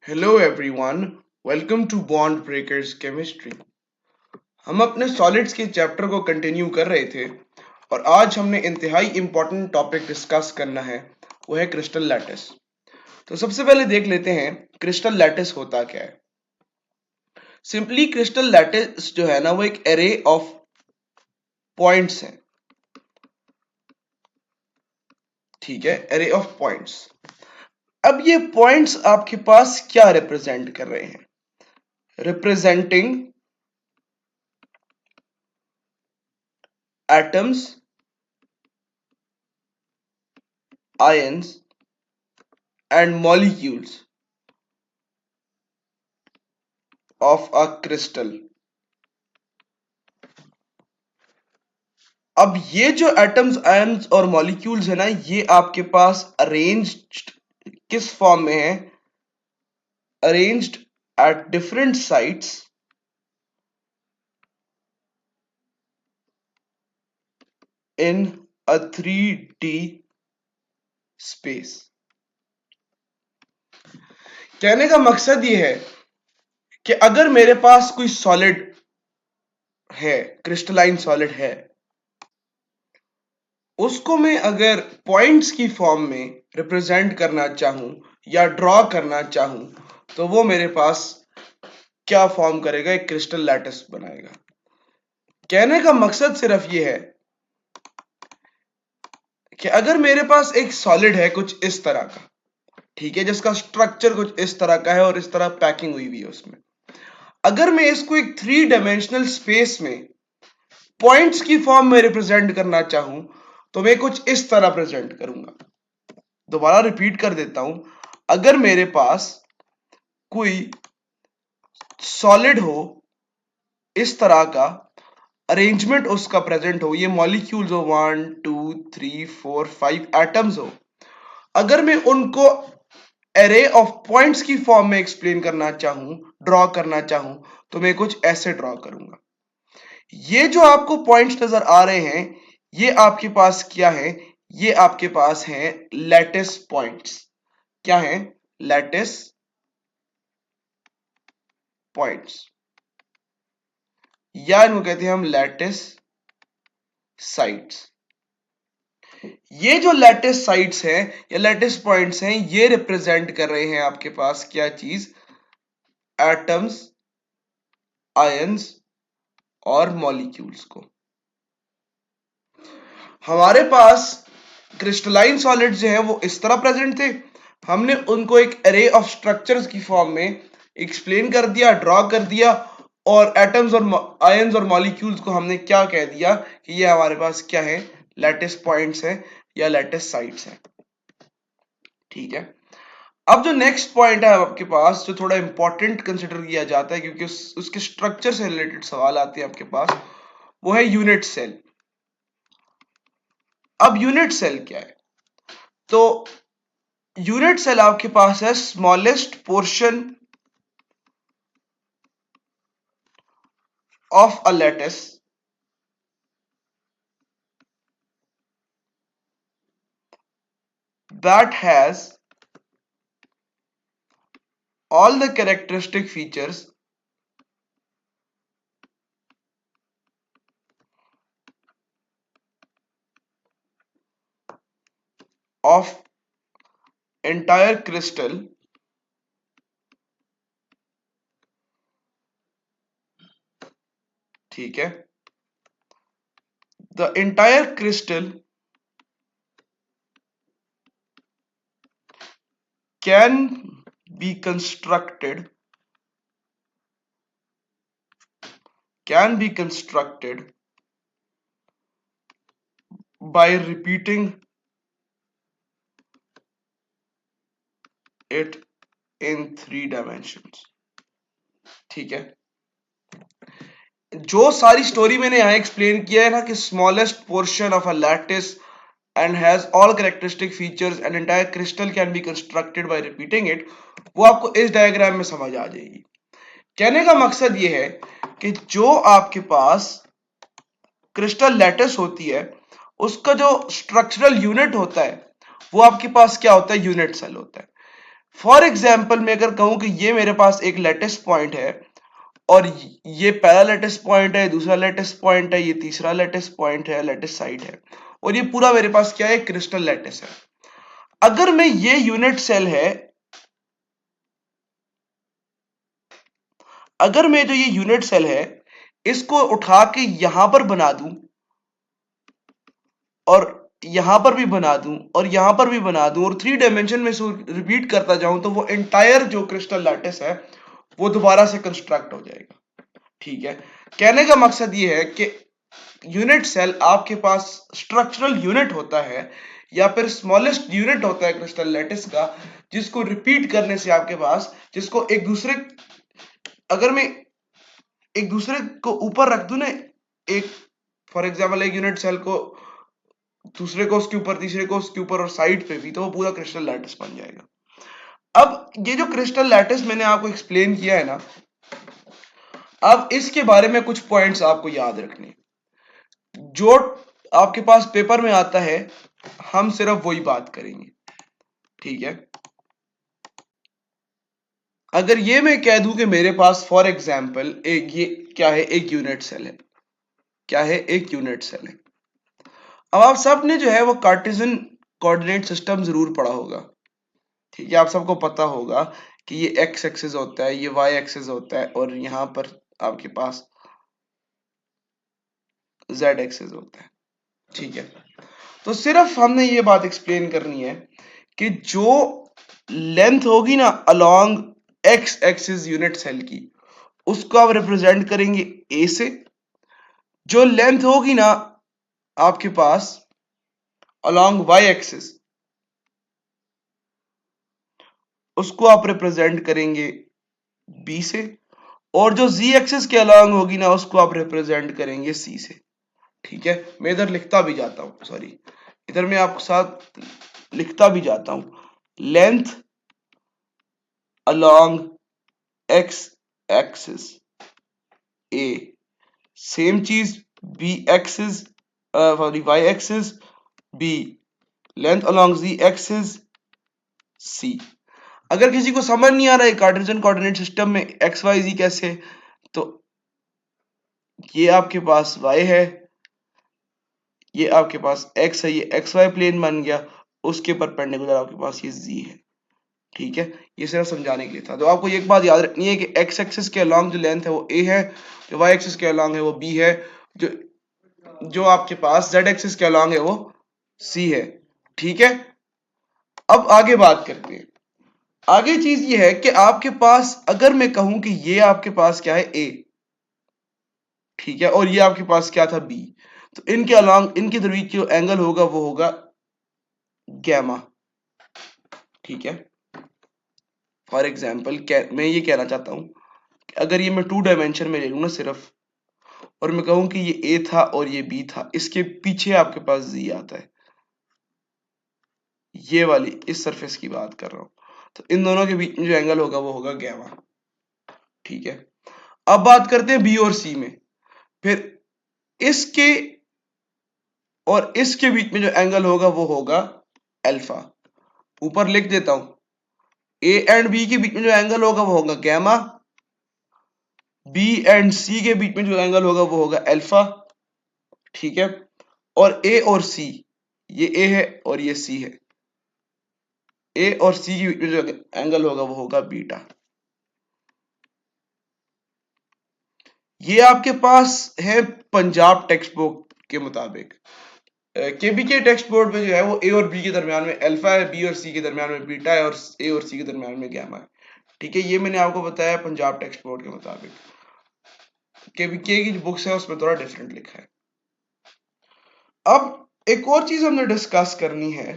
Hello everyone, welcome to Bond Breakers chemistry. हम अपने solids के चैप्टर को कंटिन्यू कर रहे थे और आज हमने इंतहाई इंपॉर्टेंट टॉपिक डिस्कस करना है, वो है क्रिस्टल लैटिस। तो सबसे पहले देख लेते हैं क्रिस्टल लैटिस होता क्या है। सिंपली क्रिस्टल लैटिस जो है ना, वो एक एरे ऑफ पॉइंट्स है। ठीक है, एरे ऑफ पॉइंट्स। अब ये पॉइंट्स आपके पास क्या रिप्रेजेंट कर रहे हैं? Representing atoms, ions and molecules of a crystal। अब ये जो एटम्स, आयन्स और मॉलिक्यूल्स है ना, ये आपके पास अरेंज्ड किस फॉर्म में है? Arranged at different sites in a 3D space. कहने का मकसद ये है कि अगर मेरे पास कोई सॉलिड है, क्रिस्टलाइन सॉलिड है, उसको मैं अगर पॉइंट्स की फॉर्म में रिप्रेजेंट करना चाहूं या ड्रॉ करना चाहूं, तो वो मेरे पास क्या फॉर्म करेगा? एक क्रिस्टल लैटिस बनाएगा। कहने का मकसद सिर्फ ये है कि अगर मेरे पास एक सॉलिड है कुछ इस तरह का, ठीक है, जिसका स्ट्रक्चर कुछ इस तरह का है और इस तरह पैकिंग हुई हुई है उसमें, अगर मैं इसको एक 3 डायमेंशनल स्पेस में पॉइंट्स की फॉर्म में रिप्रेजेंट करना चाहूं, तो मैं कुछ इस तरह प्रेजेंट करूंगा। दोबारा रिपीट कर देता हूं। अगर मेरे पास कोई सॉलिड हो इस तरह का, अरेंजमेंट उसका प्रेजेंट हो, ये मॉलिक्यूल्स हो, 1 2 3 4 5 एटम्स हो, अगर मैं उनको एरे ऑफ पॉइंट्स की फॉर्म में एक्सप्लेन करना चाहूं, ड्रॉ करना चाहूं, तो मैं कुछ ऐसे ड्रॉ करूंगा। ये जो आपको पॉइंट्स नजर आ रहे हैं, ये आपके पास क्या है? ये आपके पास हैं लैटिस पॉइंट्स। क्या है? लैटिस पॉइंट्स, या इनको कहते हैं हम लैटिस साइट्स। ये जो लैटिस साइट्स हैं या लैटिस पॉइंट्स हैं, ये रिप्रेजेंट कर रहे हैं आपके पास क्या चीज? एटम्स, आयंस और मॉलिक्यूल्स को। हमारे पास क्रिस्टलाइन सॉलिड्स जो हैं वो इस तरह प्रेजेंट थे, हमने उनको एक एरे ऑफ स्ट्रक्चर्स की फॉर्म में एक्सप्लेन कर दिया, ड्रॉ कर दिया, और एटम्स और आयंस और मॉलिक्यूल्स को हमने क्या कह दिया कि ये हमारे पास क्या है? लैटिस पॉइंट्स हैं या लैटिस साइट्स हैं। ठीक है, अब जो नेक्स्ट पॉइंट है आपके पास, जो थोड़ा इंपॉर्टेंट कंसिडर किया जाता है क्योंकि उसके स्ट्रक्चर से रिलेटेड सवाल आते हैं आपके पास, वो है यूनिट सेल। अब यूनिट सेल क्या है? तो यूनिट सेल आपके पास है smallest portion of a lattice that has all the characteristic features of entire crystal ठीक है, the entire crystal can be constructed by repeating it in 3 dimensions। ठीक है, जो सारी स्टोरी मैंने यहां एक्सप्लेन किया है ना कि smallest portion of a lattice and has all characteristic features and entire crystal can be constructed by repeating it, वो आपको इस डायग्राम में समझ आ जाएगी। कहने का मकसद ये है कि जो आपके पास क्रिस्टल लैटिस होती है, उसका जो स्ट्रक्चरल यूनिट होता है, वो आपके पास क्या होता है? यूनिट सेल होता है। फॉर एग्जाम्पल मैं अगर कहूं कि ये मेरे पास एक लेटिस पॉइंट है और ये पहला लेटिस पॉइंट है, दूसरा लेटिस पॉइंट है, ये तीसरा लेटिस पॉइंट है, लेटिस साइड है, और ये पूरा मेरे पास क्या है, क्रिस्टल लेटिस है। अगर मैं ये यूनिट सेल है, अगर मैं जो ये यूनिट सेल है इसको उठा के यहां पर बना दूं और यहां पर भी बना दूं और यहां पर भी बना दूं और 3 डायमेंशन में रिपीट करता जाऊं, तो वो एंटायर जो क्रिस्टल लैटिस है वो दोबारा से कंस्ट्रक्ट हो जाएगा। ठीक है, कहने का मकसद ये है कि यूनिट सेल आपके पास स्ट्रक्चरल यूनिट होता है या फिर स्मॉलेस्ट यूनिट होता है क्रिस्टल लैटिस का, जिसको रिपीट करने से आपके पास, जिसको एक दूसरे, अगर मैं एक दूसरे को ऊपर रख दूं ना, एक फॉर एग्जाम्पल एक यूनिट सेल को दूसरे को उसके ऊपर, तीसरे को उसके ऊपर और साइड पे भी, तो वो पूरा क्रिस्टल लैटिस बन जाएगा। अब ये जो क्रिस्टल लैटिस मैंने आपको एक्सप्लेन किया है ना, अब इसके बारे में कुछ पॉइंट्स आपको याद रखने, जो आपके पास पेपर में आता है हम सिर्फ वही बात करेंगे। ठीक है, अगर ये मैं कह दूं कि मेरे पास फॉर एग्जाम्पल एक ये क्या है, एक यूनिट सेल है, क्या है, एक यूनिट सेल है। अब आप सब ने जो है वो कार्टेशियन कोऑर्डिनेट सिस्टम जरूर पढ़ा होगा। ठीक है, आप सबको पता होगा कि ये एक्स एक्सिस होता है, ये वाई एक्सिस होता है, और यहां पर आपके पास जेड एक्सिस होता है। ठीक है, तो सिर्फ हमने ये बात एक्सप्लेन करनी है कि जो लेंथ होगी ना along x axis unit cell की, उसको आप रिप्रेजेंट करेंगे ए से। जो लेंथ होगी ना आपके पास अलोंग वाई एक्सिस, उसको आप रिप्रेजेंट करेंगे बी से। और जो z एक्सिस के अलोंग होगी ना, उसको आप रिप्रेजेंट करेंगे c से। ठीक है, मैं इधर लिखता भी जाता हूं, सॉरी, इधर मैं आपके साथ लिखता भी जाता हूं, length along x axis a, same चीज b axis, sorry y axis b, length along z axis c। अगर किसी को समझ नहीं आ रहा है कार्टेशियन कोऑर्डिनेट सिस्टम में एक्स वाई जी कैसे, तो ये आपके पास y है, ये आपके पास x है, ये एक्स वाई प्लेन बन गया, उसके परपेंडिकुलर आपके पास ये z है। ठीक है, ये सिर्फ समझाने के लिए था। तो आपको एक बात याद रखनी है कि x एक्सिस के अलोंग जो लेंथ है वो a है, जो y एक्सिस के अलोंग है वो b है, जो जो आपके पास z एक्सिस के अलोंग है वो c है। ठीक है, अब आगे बात करते हैं। आगे चीज ये है कि आपके पास अगर मैं कहूं कि ये आपके पास क्या है a, ठीक है, और ये आपके पास क्या था b, तो इनके अलोंग, इनके बीच जो एंगल होगा वो होगा गैमा। ठीक है, फॉर एग्जाम्पल मैं ये कहना चाहता हूं कि अगर ये मैं 2 डायमेंशन में ले लूं ना सिर्फ, और मैं कहूं कि ये a था और ये b था, इसके पीछे आपके पास z आता है, ये वाली इस सरफेस की बात कर रहा हूं, तो इन दोनों के बीच में जो एंगल होगा वो होगा गैमा। ठीक है, अब बात करते हैं b और c में। फिर इसके और इसके बीच में जो एंगल होगा वो होगा अल्फा। ऊपर लिख देता हूं, a एंड b के बीच में जो एंगल होगा वो होगा गैमा, b एंड c के बीच में जो एंगल होगा वो होगा अल्फा। ठीक है, और a और c, ये a है और ये c है, a और c के बीच में जो एंगल होगा वो होगा बीटा। ये आपके पास है पंजाब टेक्स्ट बुक के मुताबिक। केबीके टेक्स्ट बोर्ड में जो है वो ए और बी के दरमियान में अल्फा है, बी और सी के दरमियान में बीटा है, और ए और सी के दरमियान में गैमा है। ठीक है, ये मैंने आपको बताया पंजाब टेक्स्ट बोर्ड के मुताबिक। केबीके की जो बुक्स है उसमें थोड़ा डिफरेंट लिखा है। अब एक और चीज हमने डिस्कस करनी है